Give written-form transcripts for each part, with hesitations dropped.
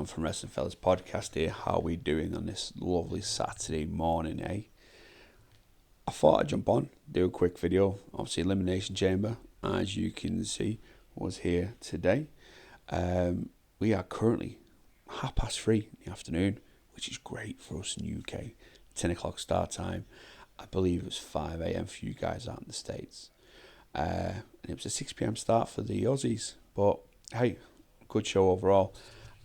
from Wrestling Fellas podcast here. How we doing on this lovely Saturday morning, eh? I thought I'd jump on, do a quick video. Obviously, Elimination Chamber, as you can see, was here today. We are currently 3:30 in the afternoon, which is great for us in the UK. 10 o'clock start time. I believe it was 5 a.m. for you guys out in the States. And it was a 6 p.m. start for the Aussies. But hey, good show overall.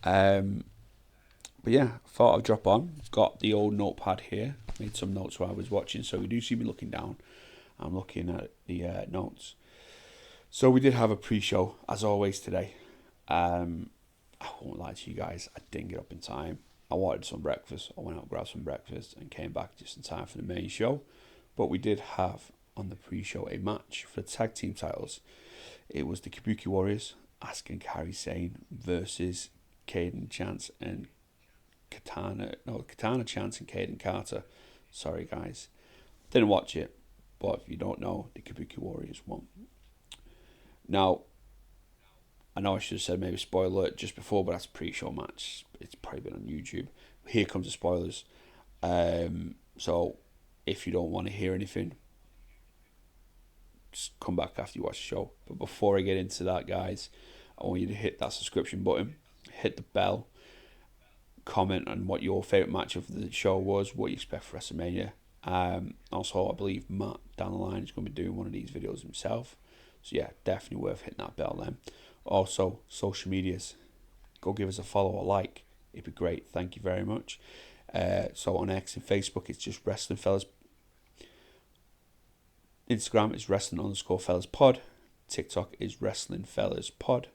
But yeah, I thought I'd drop on. Got the old notepad here. Made some notes while I was watching. So you do see me looking down. I'm looking at the notes. So we did have a pre-show, as always, today. I won't lie to you guys. I didn't get up in time. I wanted some breakfast. I went out and grabbed some breakfast and came back just in time for the main show. But we did have on the pre-show a match for the tag team titles. It was the Kabuki Warriors, Asuka and Kairi Sane versus Caden Chance and Katana Chance and Caden Carter. Sorry guys, didn't watch it, but if you don't know, the Kabuki Warriors won. Now, I know I should have said maybe spoiler alert just before, but that's a pre-show match. It's probably been on YouTube. Here comes the spoilers. So if you don't want to hear anything, just come back after you watch the show. But before I get into that, guys, I want you to hit that subscription button, hit the bell, comment on what your favourite match of the show was, what you expect for WrestleMania. Also, I believe Matt down the line is going to be doing one of these videos himself. So yeah, definitely worth hitting that bell then. Also, social medias. Go give us a follow or like. It'd be great. Thank you very much. So on X and Facebook, it's just Wrestling Fellas. Instagram is Wrestling_Fellas Pod. TikTok is Wrestling Fellas Pod.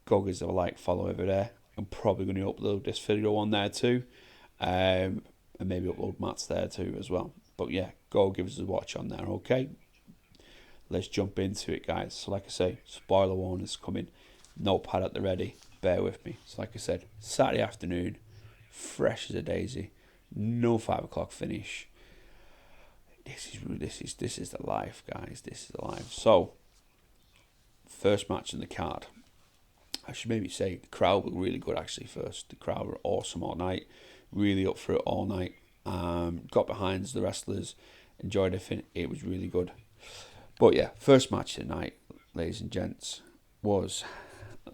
Go give us a like, follow over there. I'm probably going to upload this video on there too. And maybe upload Matt's there too as well. But yeah, go give us a watch on there, okay? Let's jump into it, guys. So like I say, spoiler warnings coming. Notepad at the ready. Bear with me. So like I said, Saturday afternoon, fresh as a daisy. No 5 o'clock finish. This is the life, guys. This is the life. So, first match in the card. I should maybe say the crowd were really good actually first. The crowd were awesome all night. Really up for it all night. Got behind the wrestlers. Enjoyed everything. It was really good. But yeah, first match tonight, ladies and gents, was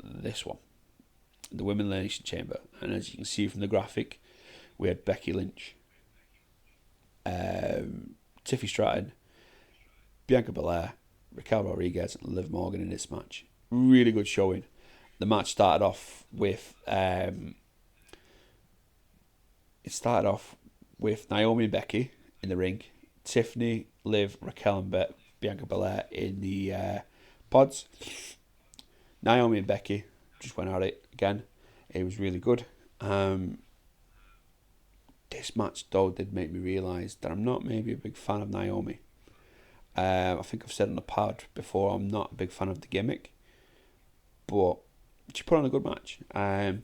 this one. The Women's Elimination Chamber. And as you can see from the graphic, we had Becky Lynch, Tiffy Stratton, Bianca Belair, Raquel Rodriguez, and Liv Morgan in this match. Really good showing. The match started off with Naomi and Becky in the ring, Tiffany, Liv, Raquel, and Bianca Belair in the pods. Naomi and Becky just went at it again. It was really good. This match, though, did make me realise that I'm not maybe a big fan of Naomi. I think I've said on the pod before, I'm not a big fan of the gimmick. But she put on a good match. Then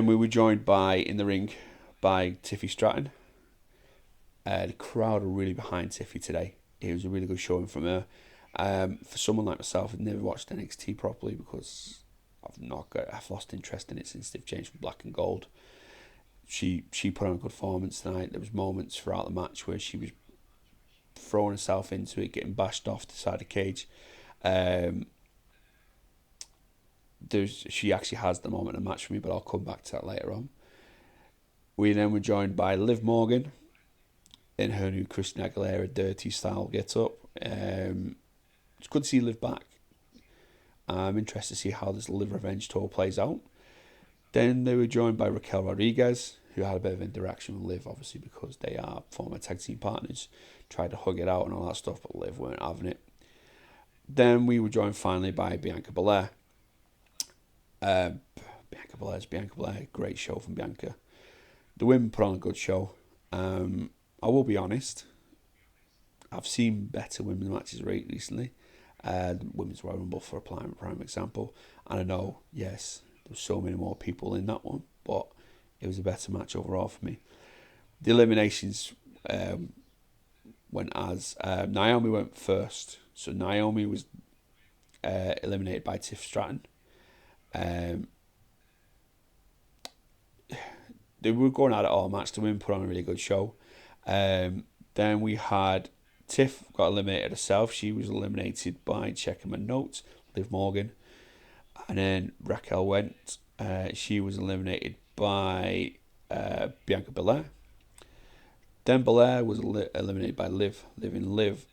we were joined in the ring by Tiffy Stratton. The crowd were really behind Tiffy today. It was a really good showing from her. For someone like myself, I've never watched NXT properly because I've lost interest in it since they've changed from black and gold. She put on a good performance tonight. There was moments throughout the match where she was throwing herself into it, getting bashed off the side of the cage. She actually has the moment of the match for me, but I'll come back to that later on. We then were joined by Liv Morgan in her new Christina Aguilera dirty style get up. It's good to see Liv back. I'm interested to see how this Liv Revenge tour plays out. Then they were joined by Raquel Rodriguez, who had a bit of interaction with Liv, obviously, because they are former tag team partners. Tried to hug it out and all that stuff, but Liv weren't having it. Then we were joined finally by Bianca Belair. Bianca Belair. Great show from Bianca. The women put on a good show. I will be honest, I've seen better women's matches recently. The Women's Royal Rumble for a prime example. And I know, yes, there were so many more people in that one, but it was a better match overall for me. The eliminations went as Naomi went first. So Naomi was eliminated by Tiff Stratton. they were going at it all match to win, put on a really good show. Then we had Tiff got eliminated herself. She was eliminated by, checking my notes, Liv Morgan. And then Raquel went. She was eliminated by Bianca Belair. Then Belair was eliminated by Liv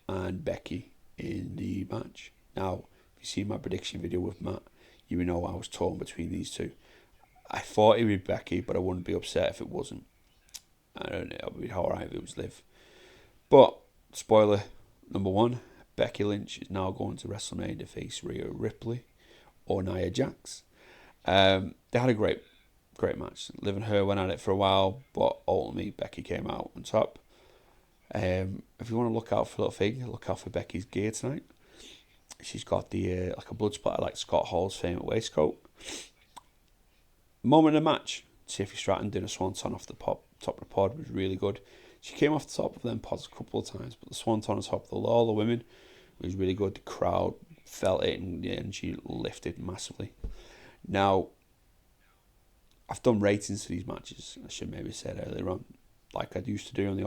and Becky in the match. Now, if you see my prediction video with Matt, you will know I was torn between these two. I thought it would be Becky, but I wouldn't be upset if it wasn't. I don't know, it would be alright if it was Liv. But, spoiler number one, Becky Lynch is now going to WrestleMania to face Rhea Ripley or Nia Jax. They had a great match. Liv and her went at it for a while, but ultimately Becky came out on top. If you want to look out for a little thing, look out for Becky's gear tonight. She's got the like a blood splatter like Scott Hall's famous waistcoat. Moment of the match, Tiffy Stratton doing a swanton off the top of the pod was really good. She came off the top of them pods a couple of times, but the swanton on top of all the women was really good. The crowd felt it, and she lifted massively. Now, I've done ratings for these matches. I should maybe say it earlier on, like I used to do on the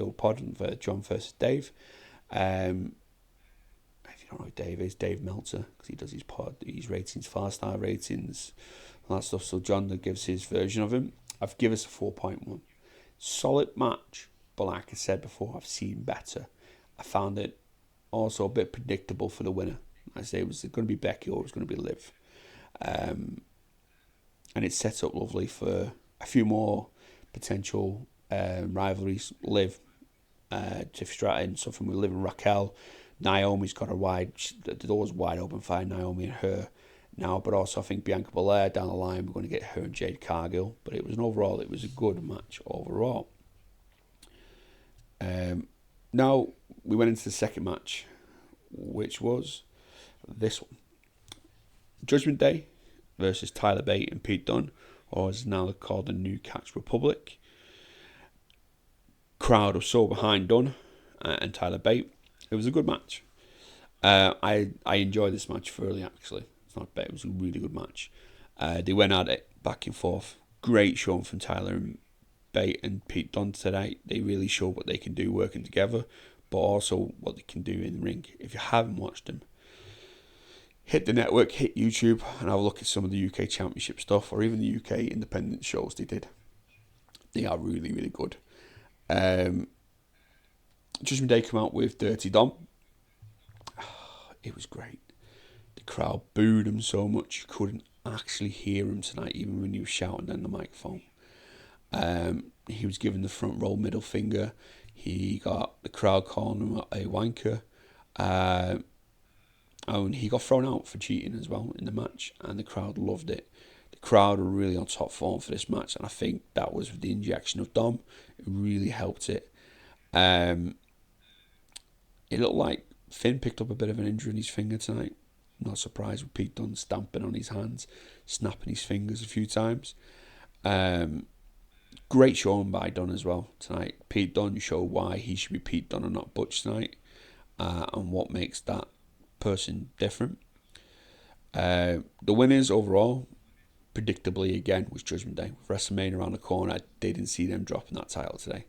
old pod for John versus Dave. If you don't know who Dave is, Dave Meltzer, because he does his pod, his ratings, 5-star ratings, and that stuff. So John gives his version of him. I've given us a 4.1. Solid match, but like I said before, I've seen better. I found it also a bit predictable for the winner. I say it was going to be Becky or it was going to be Liv. And it sets up lovely for a few more potential rivalries. Liv, Tiff Stratton, something with Liv and Raquel. Naomi's got the door's wide open for Naomi and her now, but also I think Bianca Belair down the line, we're going to get her and Jade Cargill. But it was a good match overall. Now we went into the second match, which was this one. Judgment Day versus Tyler Bate and Pete Dunne, or as now called the New Catch Republic. Crowd was so behind Dunne and Tyler Bate. It was a good match. I enjoyed this match thoroughly, actually. It's not bad. It was a really good match. They went at it back and forth. Great showing from Tyler and Bate and Pete Dunne today. They really showed what they can do working together, but also what they can do in the ring. If you haven't watched them, hit the network, hit YouTube, and have a look at some of the UK Championship stuff, or even the UK independent shows they did. They are really, really good. Judgment Day come out with Dirty Dom. It was great. The crowd booed him so much you couldn't actually hear him tonight, even when he was shouting down the microphone. He was given the front row middle finger. He got the crowd calling him a wanker. And he got thrown out for cheating as well in the match, and the crowd loved it. The crowd were really on top form for this match, and I think that was the injection of Dom. It really helped it. It looked like Finn picked up a bit of an injury in his finger tonight. Not surprised with Pete Dunne stamping on his hands, snapping his fingers a few times. Great showing by Dunne as well tonight. Pete Dunne showed why he should be Pete Dunne and not Butch tonight, and what makes that person different. The winners overall, predictably again, was Judgment Day. With WrestleMania around the corner, I didn't see them dropping that title today.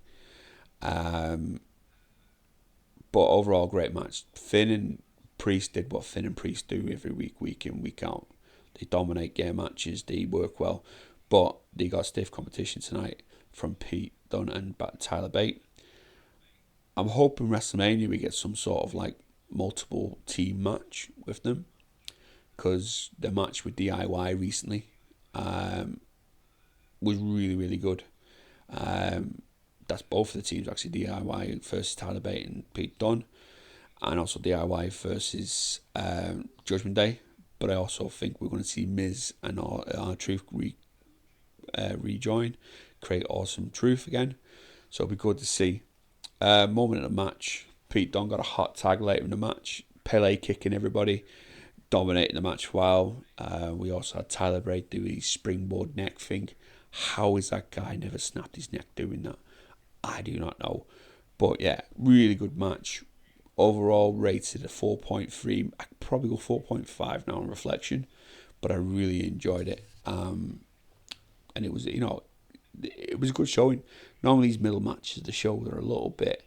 But overall, great match. Finn and Priest did what Finn and Priest do every week in, week out. They dominate game matches, they work well, but they got stiff competition tonight from Pete Dunne and Tyler Bate. I'm hoping WrestleMania we get some sort of like multiple team match with them, because the match with DIY recently was really, really good. That's both of the teams actually, DIY versus Tyler Bate and Pete Dunne, and also DIY versus Judgment Day. But I also think we're going to see Miz and R-Truth rejoin, create Awesome Truth again. So it'll be good to see. Moment of the match, Pete Dunne got a hot tag later in the match, Pele kicking everybody, dominating the match well. We also had Tyler Bate do his springboard neck thing. How is that guy never snapped his neck doing that? I do not know. But yeah, really good match. Overall rated a 4.3. I could probably go 4.5 now on reflection, but I really enjoyed it. And it was, it was a good showing. Normally these middle matches of the show, they're a little bit,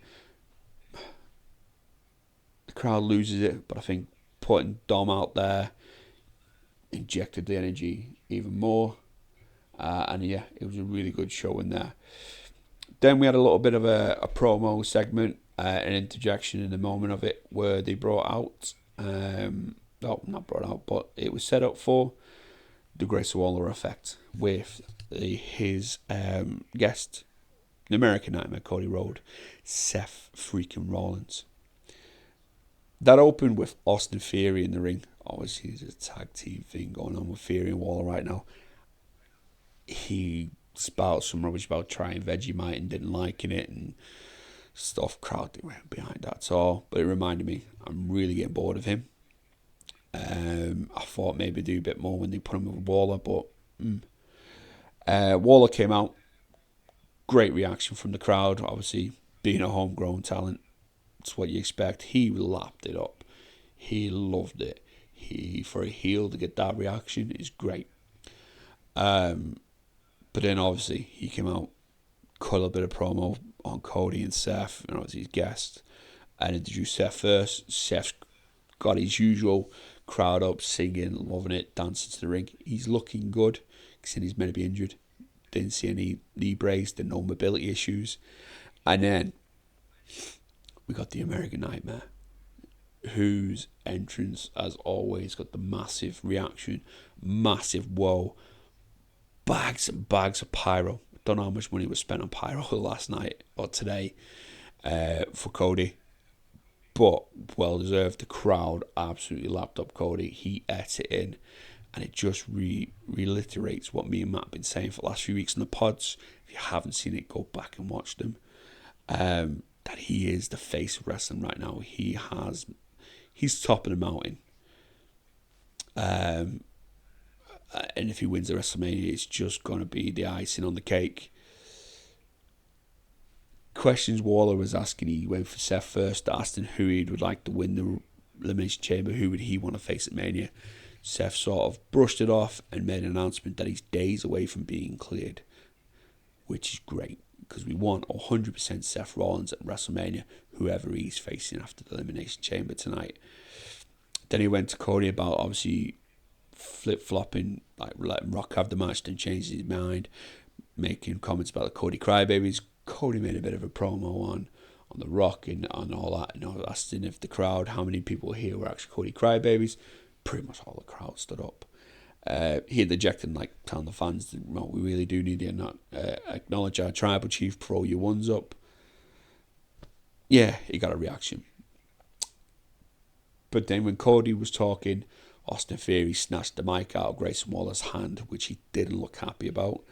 the crowd loses it, but I think putting Dom out there injected the energy even more. And yeah, it was a really good show in there. Then we had a little bit of a promo segment, an interjection in the moment of it, where they brought out, not brought out, but it was set up for the Grayson Waller effect with his guest, the American Nightmare, Cody Rhodes, Seth freaking Rollins. That opened with Austin Theory in the ring. Obviously, there's a tag team thing going on with Theory and Waller right now. He spouted some rubbish about trying Vegemite and didn't liking it and stuff. Crowd didn't went behind that at all. But it reminded me, I'm really getting bored of him. I thought maybe do a bit more when they put him with Waller, but Waller came out. Great reaction from the crowd. Obviously, being a homegrown talent, it's what you expect. He lapped it up. He loved it. For a heel to get that reaction is great. But then obviously he came out, cut a little bit of promo on Cody and Seth, and obviously his guest, and introduced Seth first. Seth got his usual crowd up, singing, loving it, dancing to the ring. He's looking good, considering he's meant to be injured. Didn't see any knee brace, did no mobility issues. And then we got the American Nightmare, whose entrance, as always, got the massive reaction, massive whoa, bags and bags of pyro. Don't know how much money was spent on pyro last night or today for Cody, but well deserved. The crowd absolutely lapped up Cody. He ate it in, and it just reiterates what me and Matt have been saying for the last few weeks in the pods. If you haven't seen it, go back and watch them. That he is the face of wrestling right now. He's top of the mountain. And if he wins the WrestleMania, it's just going to be the icing on the cake. Questions Waller was asking, he went for Seth first, asked him who he would like to win the Elimination Chamber, who would he want to face at Mania. Seth sort of brushed it off and made an announcement that he's days away from being cleared, which is great, because we want 100% Seth Rollins at WrestleMania, whoever he's facing after the Elimination Chamber tonight. Then he went to Cody about obviously flip-flopping, like letting Rock have the match, then changed his mind, making comments about the Cody Crybabies. Cody made a bit of a promo on the Rock and on all that, and asking if the crowd, how many people here were actually Cody Crybabies. Pretty much all the crowd stood up. He interjected, like telling the fans that, well, we really do need to not acknowledge our tribal chief, throw your ones up. Yeah, he got a reaction. But then when Cody was talking, Austin Theory snatched the mic out of Grayson Waller's hand, which he didn't look happy about.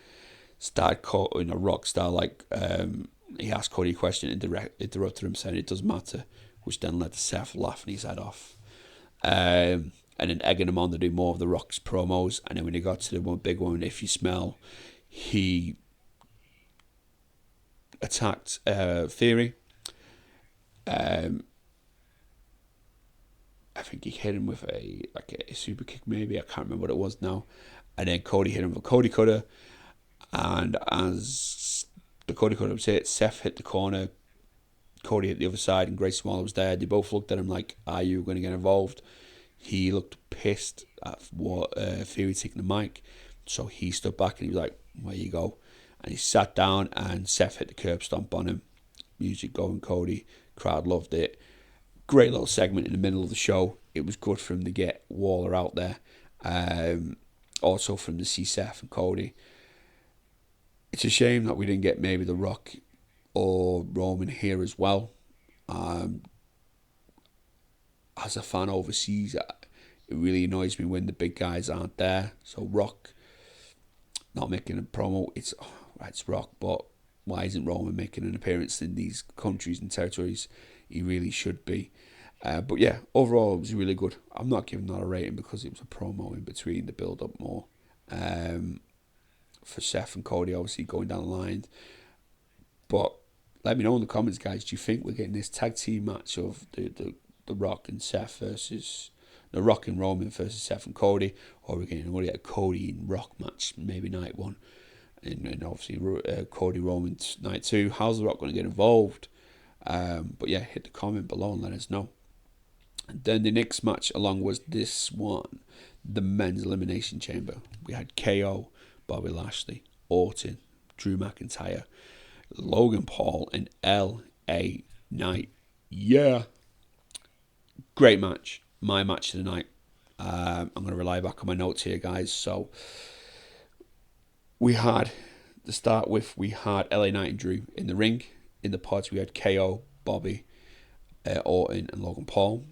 Started caught in a Rock style, like he asked Cody a question and interrupted him, saying it doesn't matter, which then led to Seth laughing his head off. And then egging him on to do more of the Rock's promos. And then when he got to the one big one, If You Smell, he attacked Theory. I think he hit him with a super kick, maybe. I can't remember what it was now. And then Cody hit him with a Cody Cutter. And as the Cody Cutter was hit, Seth hit the corner. Cody hit the other side, and Grayson Waller was there. They both looked at him like, are you going to get involved? He looked pissed at what Theory taking the mic. So he stood back and he was like, where you go? And he sat down, and Seth hit the curb stomp on him. Music going, Cody. Crowd loved it. Great little segment in the middle of the show. It was good for him to get Waller out there. Also for him to see Seth and Cody. It's a shame that we didn't get maybe The Rock or Roman here as well. As a fan overseas, it really annoys me when the big guys aren't there. So Rock not making a promo. It's Rock, but why isn't Roman making an appearance in these countries and territories? He really should be. But yeah, overall it was really good. I'm not giving that a rating because it was a promo in between to build up more. For Seth and Cody, obviously going down the line. But let me know in the comments, guys. Do you think we're getting this tag team match of the Rock and Seth versus the Rock and Roman versus Seth and Cody, or we're getting a Cody and Rock match, maybe night one? and obviously Cody Rhodes night 2. How's The Rock going to get involved? But yeah, hit the comment below and let us know. And then the next match along was this one, the men's Elimination Chamber. We had KO, Bobby Lashley, Orton, Drew McIntyre, Logan Paul, and LA Knight. Yeah, great match. My match of the night. I'm going to rely back on my notes here, guys. So we had, to start with, we had LA Knight and Drew in the ring. In the pods, we had KO, Bobby, Orton, and Logan Paul.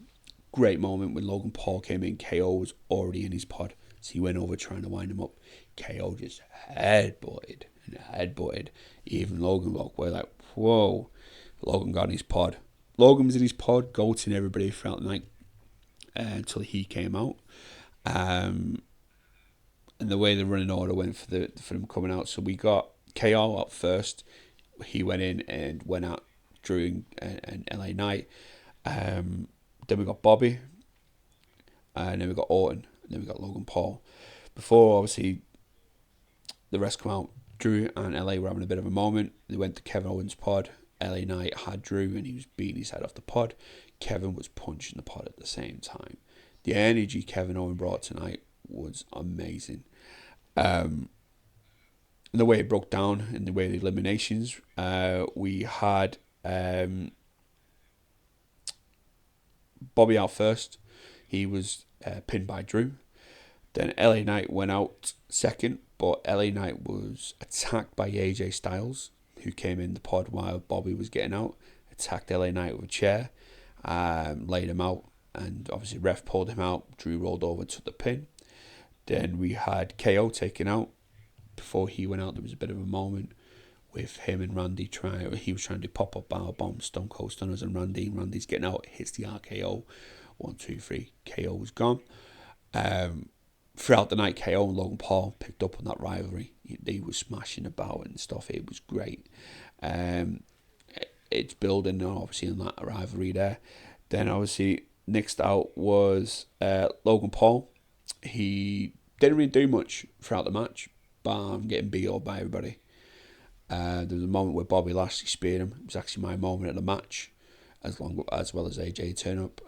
Great moment when Logan Paul came in. KO was already in his pod, so he went over trying to wind him up. KO just headbutted and headbutted. Even Logan were like, whoa. Logan got in his pod. Logan was in his pod, goating everybody throughout the night until he came out. And the way the running order went for them coming out, so we got KO out first. He went in and went out Drew and LA Knight. Then we got Bobby, and then we got Orton, and then we got Logan Paul. Before, obviously, the rest come out, Drew and LA were having a bit of a moment. They went to Kevin Owens' pod. LA Knight had Drew, and he was beating his head off the pod. Kevin was punching the pod at the same time. The energy Kevin Owens brought tonight was amazing. The way it broke down and the way the eliminations, we had Bobby out first. He was pinned by Drew. Then LA Knight went out second, but LA Knight was attacked by AJ Styles, who came in the pod while Bobby was getting out. Attacked LA Knight with a chair, laid him out, and obviously ref pulled him out. Drew rolled over and took the pin. Then we had KO taken out. Before he went out, there was a bit of a moment with him and Randy he was trying to pop up power bomb, Stone Cold Stunners, and Randy's getting out, hits the RKO, 1, 2, 3, KO was gone. Throughout the night, KO and Logan Paul picked up on that rivalry. They were smashing about and stuff. It was great. It's building obviously on that rivalry there. Then obviously next out was Logan Paul. He didn't really do much throughout the match, but getting beat up by everybody. There was a moment where Bobby Lashley speared him. It was actually my moment of the match, as well as AJ turn up.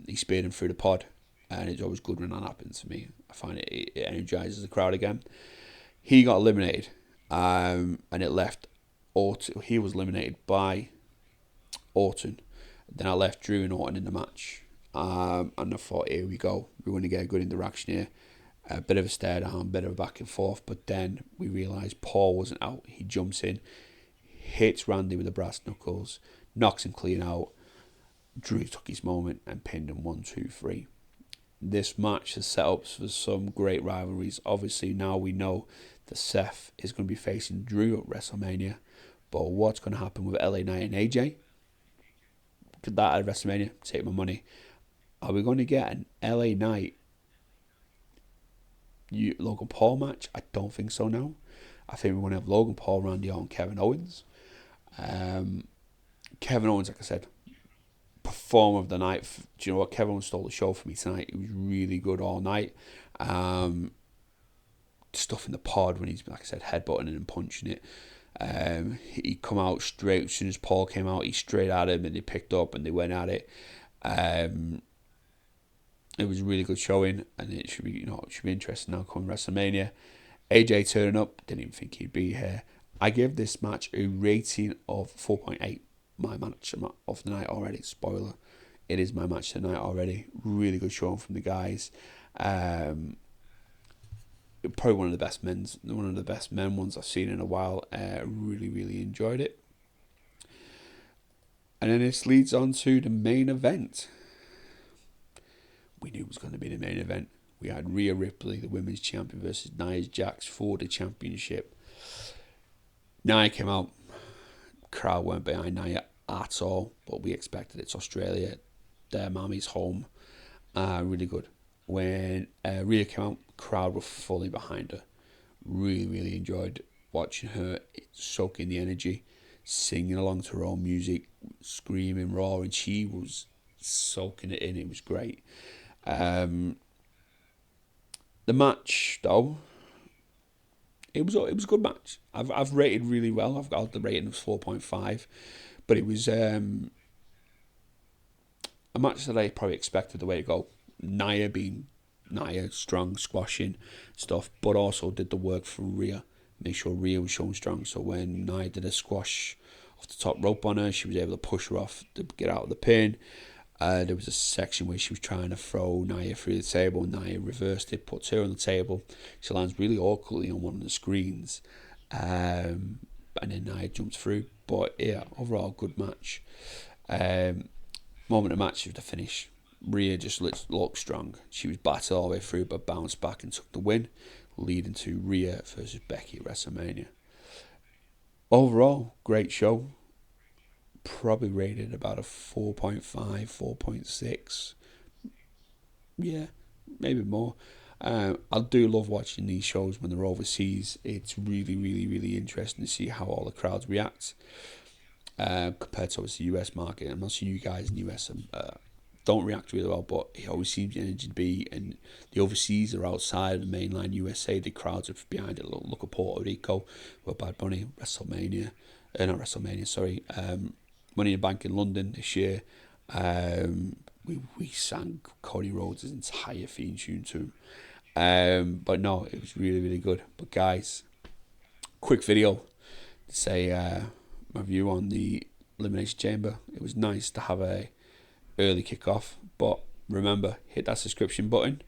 He speared him through the pod, and it's always good when that happens for me. I find it energizes the crowd again. He got eliminated, and it left Orton. He was eliminated by Orton. Then I left Drew and Orton in the match, and I thought, here we go. We're going to get a good interaction here. A bit of a stare down, a bit of a back and forth, but then we realised Paul wasn't out. He jumps in, hits Randy with the brass knuckles, knocks him clean out. Drew took his moment and pinned him 1, 2, 3. This match has set up for some great rivalries. Obviously, now we know that Seth is going to be facing Drew at WrestleMania, but what's going to happen with LA Knight and AJ? Could that at WrestleMania? Take my money. Are we going to get an LA Knight Logan Paul match? I don't think so now. I think we're going to have Logan Paul, Randy Orton, Kevin Owens. Kevin Owens, like I said, performer of the night. Do you know what? Kevin Owens stole the show for me tonight. He was really good all night. Stuff in the pod when he's, like I said, headbutting and punching it. He come out straight as soon as Paul came out. He straight at him and they picked up and they went at it. It was a really good showing, and it should be, it should be interesting now coming WrestleMania. AJ turning up, didn't even think he'd be here. I give this match a rating of 4.8. My match of the night already. Spoiler, it is my match of the night already. Really good showing from the guys. Probably one of the best men ones I've seen in a while. Really enjoyed it. And then this leads on to the main event. We knew it was going to be the main event. We had Rhea Ripley, the women's champion, versus Nia Jax for the championship. Nia came out. Crowd weren't behind Nia at all, but we expected it. It's Australia. Their mommy's home. Really good. When Rhea came out, crowd were fully behind her. Really enjoyed watching her, soaking the energy, singing along to her own music, screaming, roaring. She was soaking it in. It was great. The match, though, it was a good match. I've rated really well. I've got the rating of 4.5, but it was a match that I probably expected the way to go. Nia being Nia, strong, squashing stuff, but also did the work for Rhea. Make sure Rhea was showing strong. So when Nia did a squash off the top rope on her, she was able to push her off to get out of the pin. There was a section where she was trying to throw Nia through the table. Nia reversed it, puts her on the table. She lands really awkwardly on one of the screens. And then Nia jumps through. But yeah, overall, good match. Moment of match was the finish. Rhea just looked strong. She was battered all the way through, but bounced back and took the win, leading to Rhea versus Becky at WrestleMania. Overall, great show. Probably rated about a 4.5, 4.6. Yeah, maybe more. I do love watching these shows when they're overseas. It's really, really, really interesting to see how all the crowds react compared to obviously the US market. I'm not sure you guys in the US don't react really well, but it always seems the energy to be, and the overseas are outside of the mainland USA. The crowds are behind it. Look at Puerto Rico with Bad Bunny, WrestleMania, not WrestleMania, sorry, Money in the Bank in London this year. We sang Cody Rhodes' entire theme tune to him. But no, it was really, really good. But guys, quick video to say my view on the Elimination Chamber. It was nice to have a early kickoff, but remember, hit that subscription button,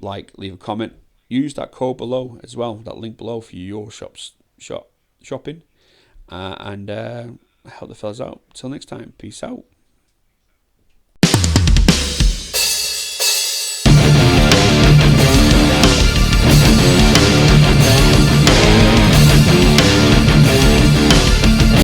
leave a comment, use that code below as well, that link below for your shopping, and help the fellas out. Till next time, peace out.